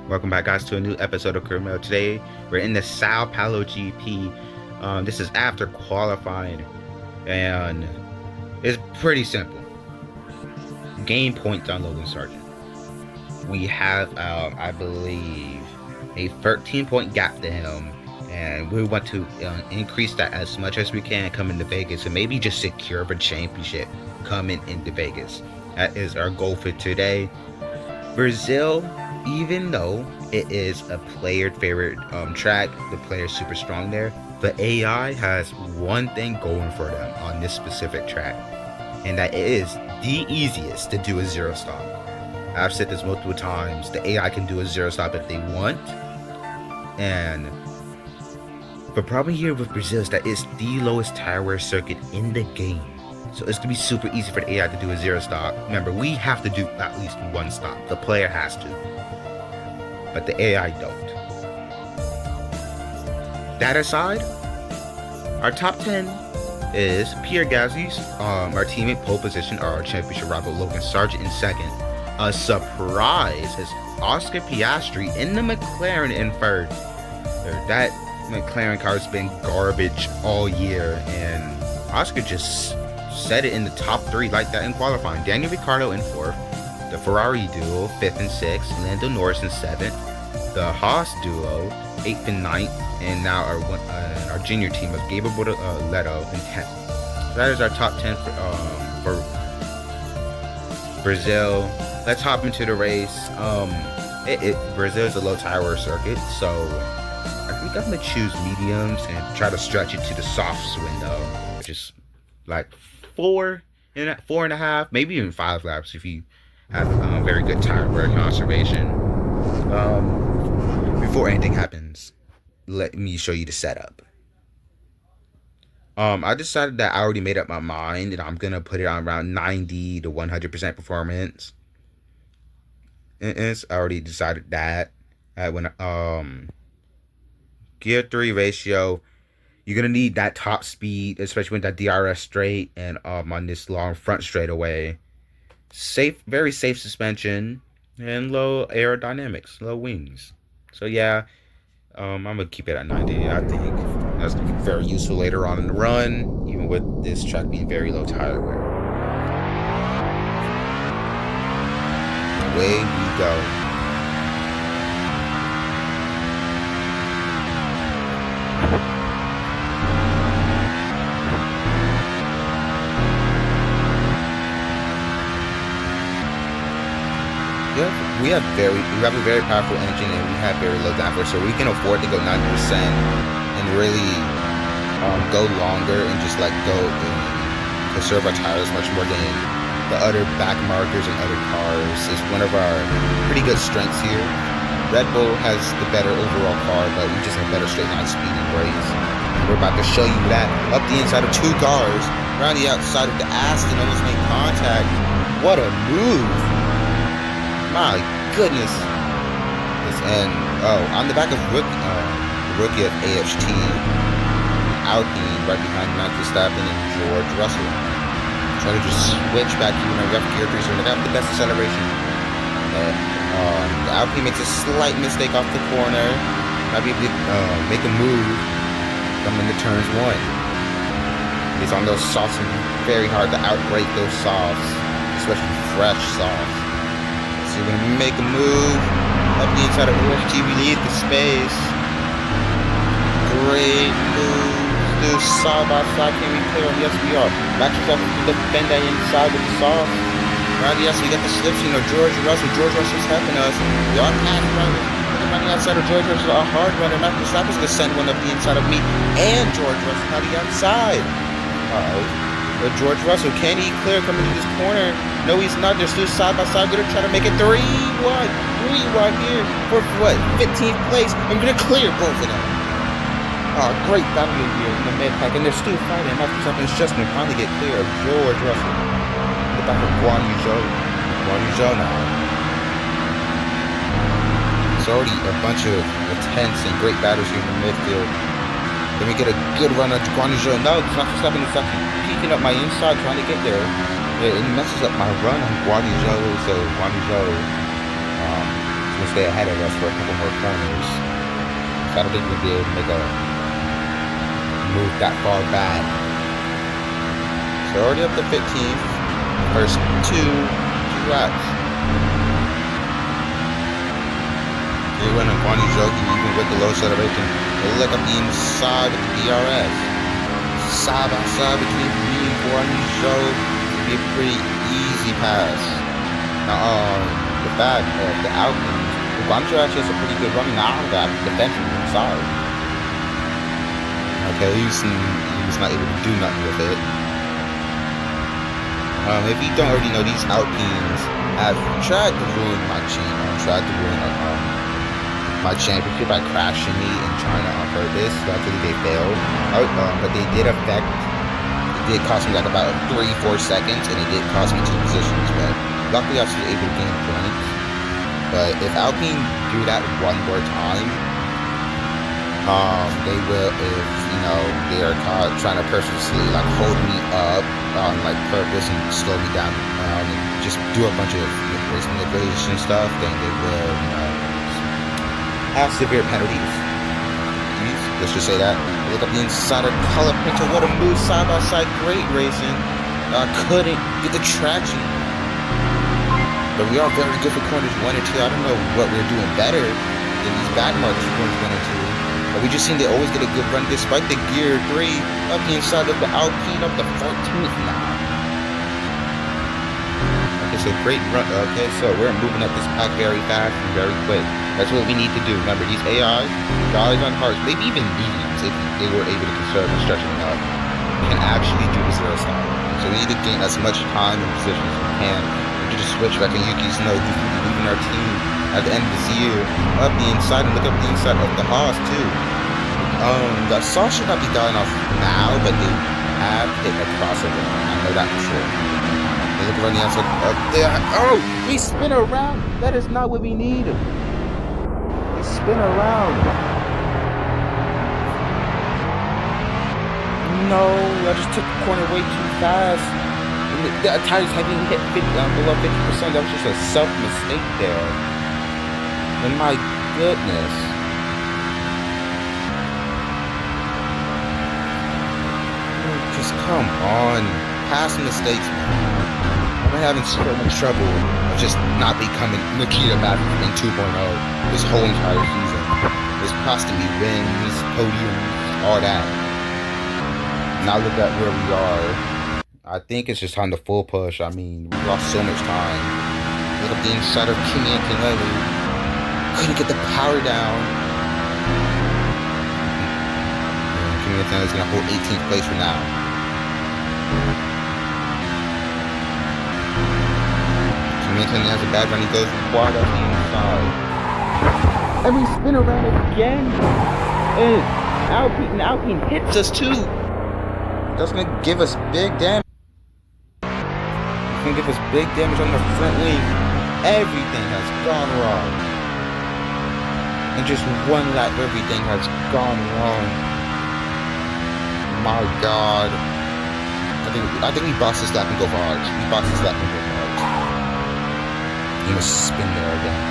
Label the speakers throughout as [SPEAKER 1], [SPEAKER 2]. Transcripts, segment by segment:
[SPEAKER 1] Welcome back, guys, to a new episode of Career Mode. Today, we're in the Sao Paulo GP. This is after qualifying, and it's pretty simple. Gain points on Logan Sargent. We have, I believe, a 13-point gap to him, and we want to increase that as much as we can coming to Vegas, and maybe just secure the championship coming into Vegas. That is our goal for today. Brazil, even though it is a player favorite track, the player's super strong there, the AI has one thing going for them on this specific track, and that is the easiest to do a zero stop. I've said this multiple times, the AI can do a zero stop if they want, and the problem here with Brazil is that it's the lowest tire wear circuit in the game. So it's going to be super easy for the AI to do a zero stop. Remember, we have to do at least one stop. The player has to. But the AI don't. That aside, our top 10 is Pierre Gasly's, our teammate pole position, our championship rival Logan Sargent in second. A surprise is Oscar Piastri in the McLaren in third. That McLaren car has been garbage all year, and Oscar just set it in the top 3 like that in qualifying. Daniel Ricciardo in 4th, the Ferrari duo 5th and 6th, Lando Norris in 7th, the Haas duo 8th and 9th, and now our junior team of Gabriel Leto in 10th. So that is our top 10 for Brazil. Let's hop into the race. Brazil is a low tire wear circuit, so I think I'm gonna choose mediums and try to stretch it to the softs window, which is like 4.5, maybe even 5 laps if you have very good tire wear conservation. Before anything happens, let me show you the setup. I decided that I already made up my mind, and I'm gonna put it on around 90 to 100% performance. And I already decided that when gear 3 ratio. You're going to need that top speed, especially with that DRS straight and on this long front straightaway. Very safe suspension and low aerodynamics, low wings. So yeah, I'm going to keep it at 90. I think that's going to be very useful later on in the run, even with this track being very low tire wear. Away we go. We have a very powerful engine, and we have very low downforce, so we can afford to go 90% and really go longer and just go and conserve our tires much more than the other back markers and other cars. Is one of our pretty good strengths here. Red Bull has the better overall car, but we just have better straight line speed and brakes. And we're about to show you that up the inside of 2 cars, around the outside of the Aston, almost made contact. What a move! My goodness. And on the back of the rookie of AHT, Alpine, right behind Max Verstappen and George Russell. Trying to just switch back even on rough gear 3, so they have the best acceleration. The Alpine makes a slight mistake off the corner. Might be able to make a move coming into turns 1. He's on those softs, and very hard to outbrake those softs, especially fresh softs. So we're going to make a move up the inside of OSG. We leave the space. Great move. Do side by side. Can we clear? Yes, we are. Max Verstappen to defend that inside with the soft. Right, yes, we got the slips. George Russell's helping us. We are pass runners. On the outside of George Russell, a hard runner. Max Verstappen's going to send one up the inside of me and George Russell on the outside. But George Russell, can he clear coming to this corner? No, he's not. They're still side by side. We're going to try to make it 3-1. 3-1 here for what? 15th place. I'm going to clear both of them. Great battle here in the mid pack, and they're still fighting. Max Verstappen is just going to finally get clear of George Russell. In the back of Guan Yu Zhou now. It's already a bunch of intense and great battles here in the midfield. Then we get a good run at Guan Yu Zhou. No, Max Verstappen is actually peeking up my inside trying to get there. It messes up my run on Guan Yu Zhou, so Guan Yu Zhou stay ahead of us for a couple more corners. So I don't think we'll be able to make a move that far back. So already up to 15th. First two laps. They went on Guan Yu Zhou even with the low acceleration. They look up the inside of the DRS. Side by side between me and Guan Yu Zhou would be a pretty easy pass. Now the back of the Alpines, Guan Yu Zhou actually has a pretty good run now that defending inside. Okay, he's not able to do nothing with it. If you don't already know, these Alpines have tried to ruin my my championship by crashing me and trying to on purpose. Luckily they failed. But they did it did cost me like about 3-4 seconds, and it did cost me 2 positions. But luckily I was able to gain points. But if Alpine do that one more time, they will, if you know they are trying to purposely like hold me up on like purpose and slow me down and just do a bunch of race manipulation stuff, then they will, you know, have severe penalties. Let's just say that. Look up the inside of color picture. What a move, side by side, great racing. I couldn't get the traction, but we are very good for corners 1 and 2. I don't know what we're doing better than these back markers for corners 1 and 2. But we just seem to always get a good run despite the gear 3 up the inside of the Alpine up to 14th now. Okay, so great run. Okay, so we're moving up this pack very fast and very quick. That's what we need to do. Remember, these AI guys on hards, maybe even mediums, if they were able to conserve and stretch enough, can actually do the 0 style. So we need to gain as much time and position as we can. We need to switch back and Yuki's know who's leaving our team at the end of this year. Up the inside and look up the inside of the Haas too. The Saw should not be dying off now, but they have hit a crossover. I know that for sure. They look around the outside up there. Oh, we spin around. That is not what we need. We spin around. No, I just took the corner way too fast. The tires haven't hit below 50%. That was just a self-mistake there. And my goodness. Just come on. Past mistakes, man. I'm having so much trouble of just not becoming Nikita Mazepin in 2.0 this whole entire season. It's costing me wins, podiums, all that. Now look at where we are. I think it's just time to full push. I mean, we lost so much time. Look at the inside of Kimi Antonelli. Couldn't get the power down. Kimi Antonelli's gonna hold 18th place for now. Kimi Antonelli has a bad run. He goes wide up the inside. And we spin around again. And Alpine hits us too. That's gonna give us big damage. It's gonna give us big damage on the front wing. Everything has gone wrong. In just one lap, everything has gone wrong. My God. I think we boxed this lap and go for hard. We boxed this lap and go for hard. He must spin there again.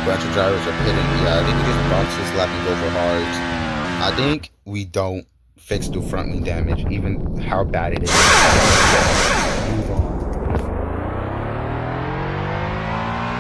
[SPEAKER 1] Bunch of drivers are pitting. Yeah, I think we just box this lap and go for hard. I think we don't fix the front wing damage, even how bad it is. Move on.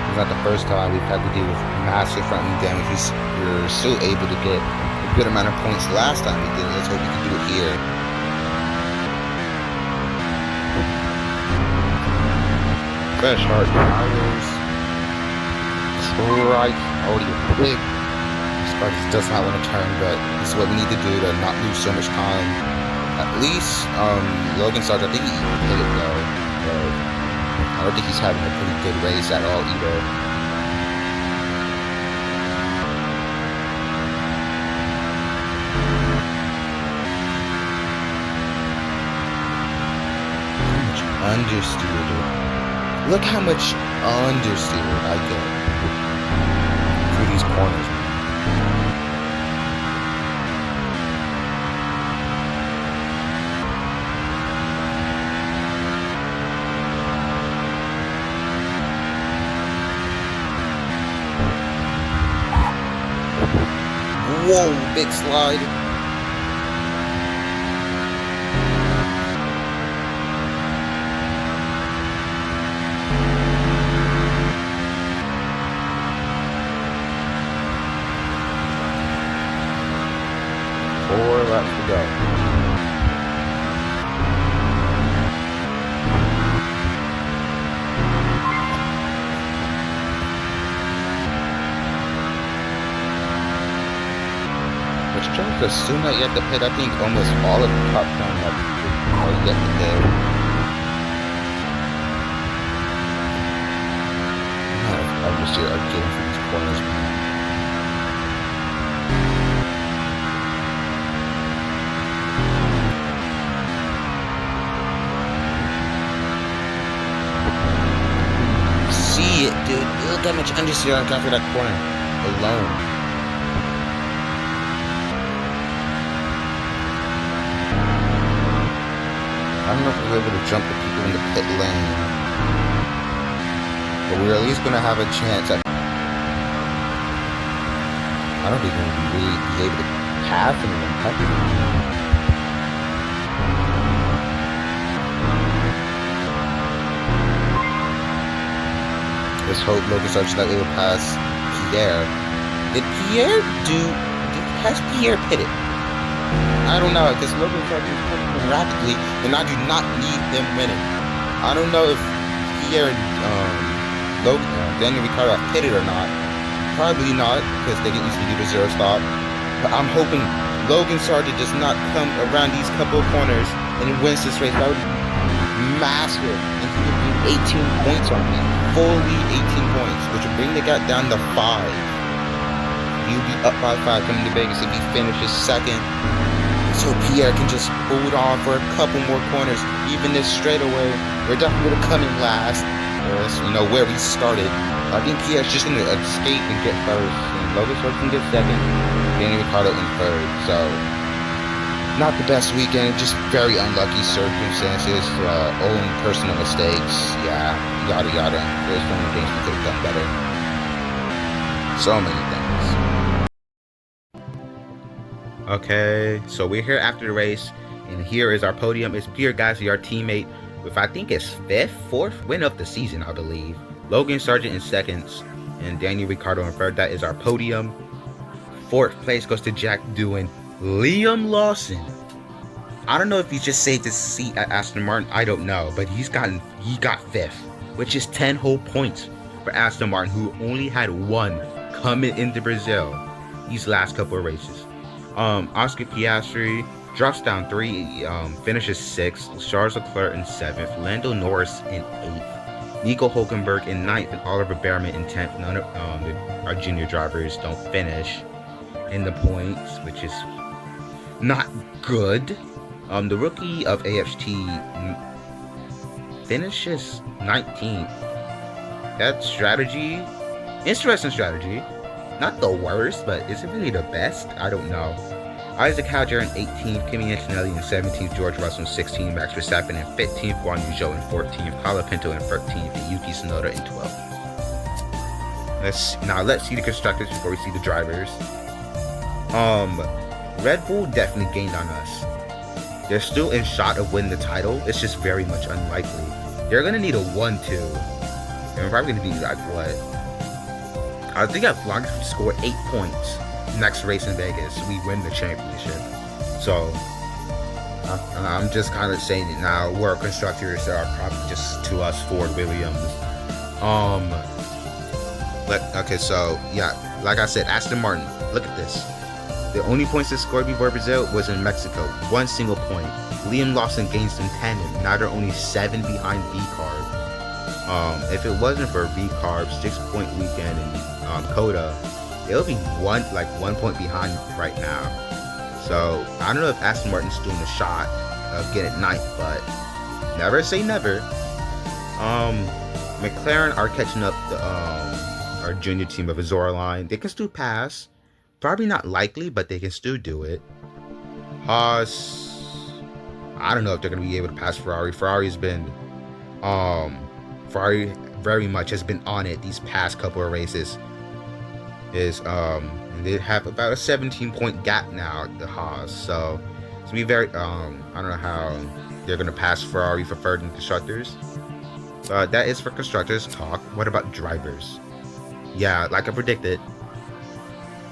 [SPEAKER 1] It's not the first time we've had to deal with massive front wing damage. We were still able to get a good amount of points last time we did it. Let's hope we can do it here. Fresh hard tires. Right, already big. This car just does not want to turn, but this is what we need to do to not lose so much time. At least, Logan Sarge, I think he hit it though. But I don't think he's having a pretty good race at all either. How much understeer? Look how much understeer I get through these corners. Whoa, big slide. Four laps to go. Which trying to assume that you have to hit, I think, almost all of the top 10 are yet to hit. I just are getting for these corners, man. See it, dude. Look how much understeer I got for that corner alone. I don't know if we were able to jump the people in the pit lane, but we're at least going to have a chance at... I don't think we're going to really be able to pass anyone technically. Let's hope Logan Sargent's not able to pass Pierre. Did has Pierre pitted? I don't know, because Logan Sargent is moving rapidly, and I do not need them winning. I don't know if Pierre and Daniel Ricciardo have pitted or not. Probably not, because they didn't usually do the zero stop. But I'm hoping Logan Sargent does not come around these couple of corners and wins this race. That would be massive, and he would be 18 points on me. Fully 18 points, which would bring the gap down to 5. He'll be up by 5 coming to Vegas if he finishes second. So Pierre can just hold on for a couple more corners. Even this straightaway, we're definitely going to come in last. Where we started. I think Pierre's just going to escape and get first. And Logan Sargent can get second. Daniel Ricciardo in third. So, not the best weekend. Just very unlucky circumstances. Own personal mistakes. Yeah, yada yada. There's so many things we could have done better. So many things. Okay, so we're here after the race, and here is our podium. It's Pierre Gasly, our teammate, with I think it's 4th win of the season, I believe. Logan Sargent in seconds, and Daniel Ricciardo in third. That is our podium. 4th place goes to Jack Doohan. Liam Lawson. I don't know if he just saved his seat at Aston Martin. I don't know, but he got 5th, which is 10 whole points for Aston Martin, who only had 1 coming into Brazil these last couple of races. Oscar Piastri drops down 3, finishes 6th. Charles Leclerc in 7th. Lando Norris in 8th. Nico Hulkenberg in 9th, and Oliver Bearman in 10th. None of our junior drivers don't finish in the points, which is not good. The rookie of AFT finishes 19th. That strategy, interesting strategy. Not the worst, but is it really the best? I don't know. Isaac Hadjar in 18th, Kimi Antonelli in 17th, George Russell in 16th, Max Verstappen in 15th, Guan Yu Zhou in 14th, Colapinto in 13th, and Yuki Tsunoda in 12th. Let's see the constructors before we see the drivers. Red Bull definitely gained on us. They're still in shot of winning the title. It's just very much unlikely. They're gonna need a 1-2. And we're probably gonna be like what? I think as long as we score 8 points next race in Vegas, we win the championship. So I'm just kind of saying it now. We're constructors that are probably just to us Ford Williams. Okay, so yeah, like I said, Aston Martin. Look at this. The only points they scored before Brazil was in Mexico. 1 single point. Liam Lawson gains them 10, and now they're only 7 behind V-Carb. If it wasn't for V-Carb's 6-point weekend in Coda, it'll be 1 point behind right now. So I don't know if Aston Martin's doing a shot of getting 9th, but never say never. McLaren are catching up the our junior team of Azora line. They can still pass. Probably not likely, but they can still do it. Haas, I don't know if they're gonna be able to pass Ferrari. Ferrari very much has been on it these past couple of races. And they have about a 17-point gap now at the Haas. So it's gonna be very I don't know how they're gonna pass Ferrari for third in constructors. But that is for constructors talk. What about drivers? Yeah, like I predicted,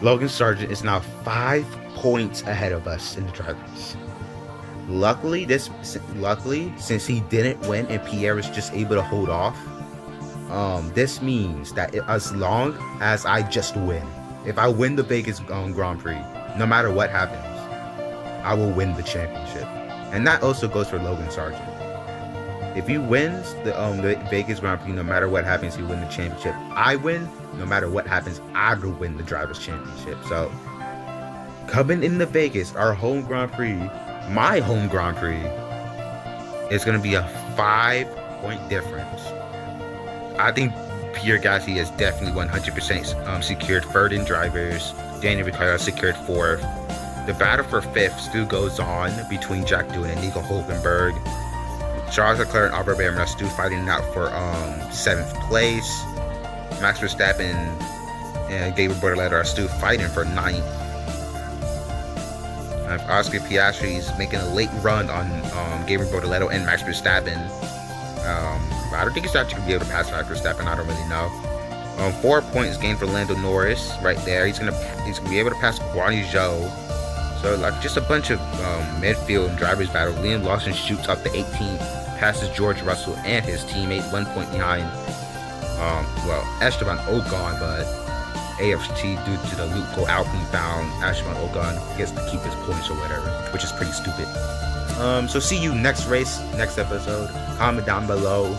[SPEAKER 1] Logan Sargent is now 5 points ahead of us in the drivers. Luckily, since he didn't win and Pierre was just able to hold off, this means that as long as I just win, if I win the Vegas Grand Prix, no matter what happens, I will win the championship. And that also goes for Logan Sargent. If he wins the Vegas Grand Prix, no matter what happens, he win the championship. I win, no matter what happens, I will win the Drivers' Championship. So, coming into Vegas, our home Grand Prix, my home Grand Prix, is going to be a 5-point difference. I think Pierre Gasly has definitely 100% secured third in drivers. Daniel Ricciardo secured fourth. The battle for fifth still goes on between Jack Doohan and Nico Hulkenberg. Charles Leclerc and Albert Behrman are still fighting out for 7th place. Max Verstappen and Gabriel Bortoleto are still fighting for 9th. Oscar Piastri is making a late run on Gabriel Bortoleto and Max Verstappen. I don't think he's actually going to be able to pass Max Verstappen. I don't really know. 4 points gained for Lando Norris right there. He's gonna be able to pass Guan Yu Zhou. So like just a bunch of midfield and drivers battle. Liam Lawson shoots up to 18th, passes George Russell and his teammate 1 point behind. Esteban Ocon, but AFT due to the loophole Alpine found, Esteban Ocon gets to keep his points or whatever, which is pretty stupid. So see you next race, next episode. Comment down below.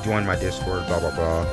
[SPEAKER 1] Join my Discord, blah blah blah.